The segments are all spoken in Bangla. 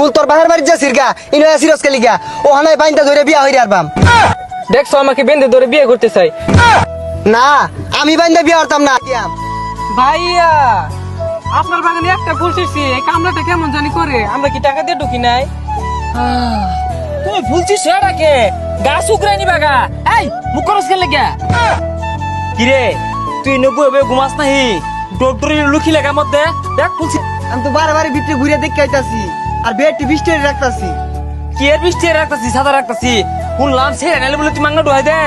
ফুল তোর বাহার বাড়ি যা সিরগা ইনো সিরস কে লিগা ও হানায় বাইন্দা ধরে বিয়া হইরে আরবাম। দেখছো আমাকে বেঁধে ধরে বিয়ে করতে চাই। না আমি বাইন্দা বিয়া হরতাম না। ভাইয়া আপনার বাগানে একটা ফুল ছিঁড়ছি, এই কামড়াটা কেমন জানি করে, আমরা কি টাকা দিয়ে ঢুকি নাই? তুমি ফুল ছিঁড়ছো এটাকে গাছ উকরাই নিবা গা। এই মুখ করস কে লেগে কিরে তুই নবু হবে ঘুমাস নাহি ডক্টরি লুকি লাগা মধ্যে দেখ ফুলছি। আমি তো বারবার ভিতরে ঘুরে দেখতে আইতাছি আর বেডটি বিস্টেরি রাখতাছি। কি এর বৃষ্টি রাখতাছি সাদা রাখতাছি শুনলাম ছেড়ে নাইলে বলে তুই মাংনা ডুহাই দে।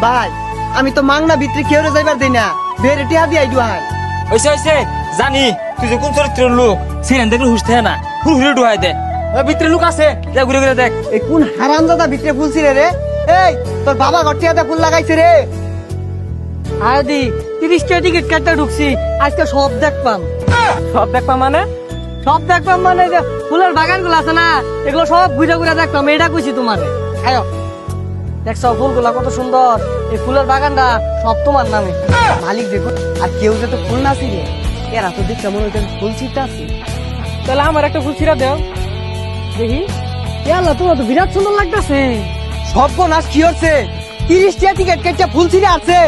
ভাই আমি তো মাংনা ভিতরে কেউরে যাইবার দেই না, বেড়ে টিয়া দিয়ে আইডু হাই। হইছে জানি তুই যে কোন চরিত্রের লোক ছেড়ে দেখলে হুশ থাকে না, হুড় ডুহাই দে। ওই ভিতরে লোক আছে যা ঘুরে ঘুরে দেখ। এই কোন হারামজাদা ভিতরে ফুল ছিঁড়ে রে? এই তোর বাবা ঘর টিয়াতে ফুল লাগাইছে রে। আদি 30টা টিকিট কাটতে ঢুকছি, আজকে সব দেখবাম। সব দেখবা মানে? সব দেখবাম মানে যে ফুলের বাগান গুলো আছে না, এগুলো সব ঘুরে ঘুরে দেখবাম। এটা কইছি তোমারে। আয়ো দেখছো ফুলগুলা কত সুন্দর, এই ফুলের বাগানটা সব তোমার নামে। মালিক দেখো আর কেউ যে তো ফুল না ছিঁড়ে, এরা তো দেখতে মনে হইতেন ফুল ছিঁড়তে আছে। তাহলে আমার একটা ফুল ছিঁড়া দেও দেখি ইয়াল্লা, তোমার তো বিরাট সুন্দর লাগতেছে। সর্বনাশ কি হচ্ছে? 30টা টিকিট কেটে ফুল ছিঁড়ে আছে।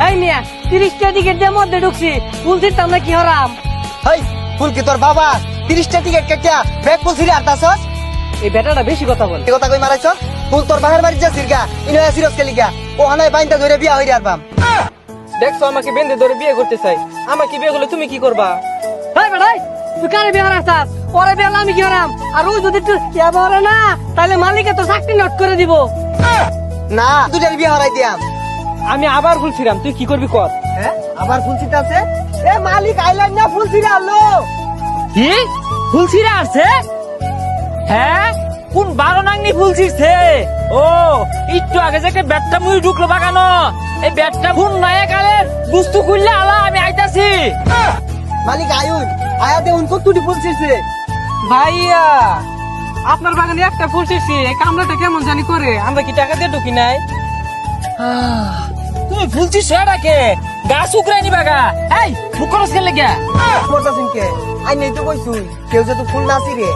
এই মিয়া 30টা টিকিট দিয়ে মধ্যে ঢুকছি, ফুল ছিঁড়তাম না কি হরাম? হেই ফুল কি তোর বাবা? 30টা টিকিট কেটে ব্যাগ ফুল ছিঁড়ে আনতাছস? এই বেটাটা বেশি কথা বলে। এই কথা কই মারাইছ? ফুল তোর বাহার বাড়ি যা সিরগা ইনো সিরস কে লিগা ও হানায় বাইন্দা ধরে বিয়া হইরে আরবাম। দেখছো আমাকে বেঁধে ধরে বিয়ে করতে চাই, আমাকে বিয়ে করলে তুমি কি করবা? এই বেটাই তুই কারে বিয়ে হারাস? পরে বিয়ে হলে আমি কি হরাম? আর ওই যদি তুই ইয়া বলে না, তাহলে মালিকে তো চাকরি নোট করে দিব। না দুটার বিয়া হরাই দিয়াম। আমি আবার ফুল ছিঁড়াম, তুই কি করবি কর। হ্যাঁ আবার ফুল ছিঁড়তে আছে? এ মালিক আইলেন না ফুল ছিঁড়ে আনলো। কি ফুল ছিঁড়ে আসছে? হ্যাঁ কোন বারো নাংনি ফুল ছিঁড়ছে? ও একটু আগে যে একটা ব্যাটটা মুই ঢুকলো বাগানো, এই ব্যাটটা ফুল নায়ে কালে বুস্তু খুললে আলা আমি আইতাছি। মালিক আয়ুন আয়াতে উনকো তুটি ফুল ছিঁড়ছে। ভাইয়া আপনার বাগানে একটা ফুল ছিঁড়ছি, এই কামড়াটা কেমন জানি করে, আমরা কি টাকা দিয়ে ঢুকি নাই? তুমি ফুল ছিঁড়ছো এটাকে গাছ উকরাই নিবা গা। এই মুখ করস কে লেগে করতাছিন কে? আই নেই তো কইছুন কেউ যে তো ফুল না ছিঁড়ে।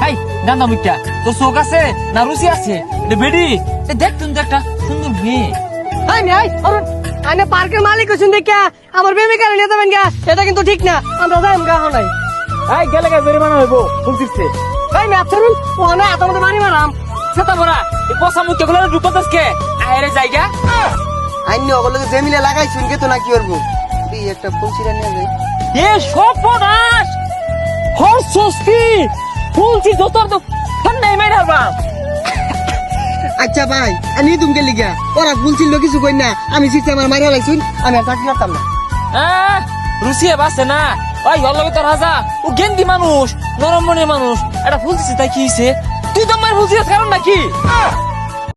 হাই গান্দা মুখটা তোর চোখ আছে না রুচি আছে? বেডি দেখ তুমি তো একটা সুন্দর মেয়ে। এই মিয়া অরুণ, আনে পার্কের মালিক হইছেন দেখা আমার প্রেমিকার নিয়ে যাবেন গা, এটা কিন্তু ঠিক না। আমরা যাইম গা হলাই। এই গেলে গা জরিমানা হইব ফুল ছিঁড়ছে। এই মিয়া চলুন, ও না এত মধ্যে বাড়ি মারাম। সেটা বড়া এই পচা মুখ গুলো ঢুকতাস কে? আরে জায়গা আইনি ওগুলোকে জমিলে লাগাইছুন কে তো না কি করবো? তুই একটা ফুল ছিঁড়ে নিয়ে যাই। এ সর্বনাশ হর সস্তি ফুল ছিঁড় তোর তো ঠান্ডাই মেরে হারবাম। আচ্ছা ভাই আমি তুমি লিগা ওরা ফুল ছিল কিছু কই না, আমি ছিঁড়তে আমার মারিয়া লাইছুন, আমি আর চাকরি করতাম না। রুচিয়ে বাসে না ওই হল তোর হাজা ও গেন্দি মানুষ নরম মনের মানুষ, এটা ফুল ছিঁড়ছে তাই কি হয়েছে? তুই তো আমার ফুল ছিঁড়ার কারণ নাকি?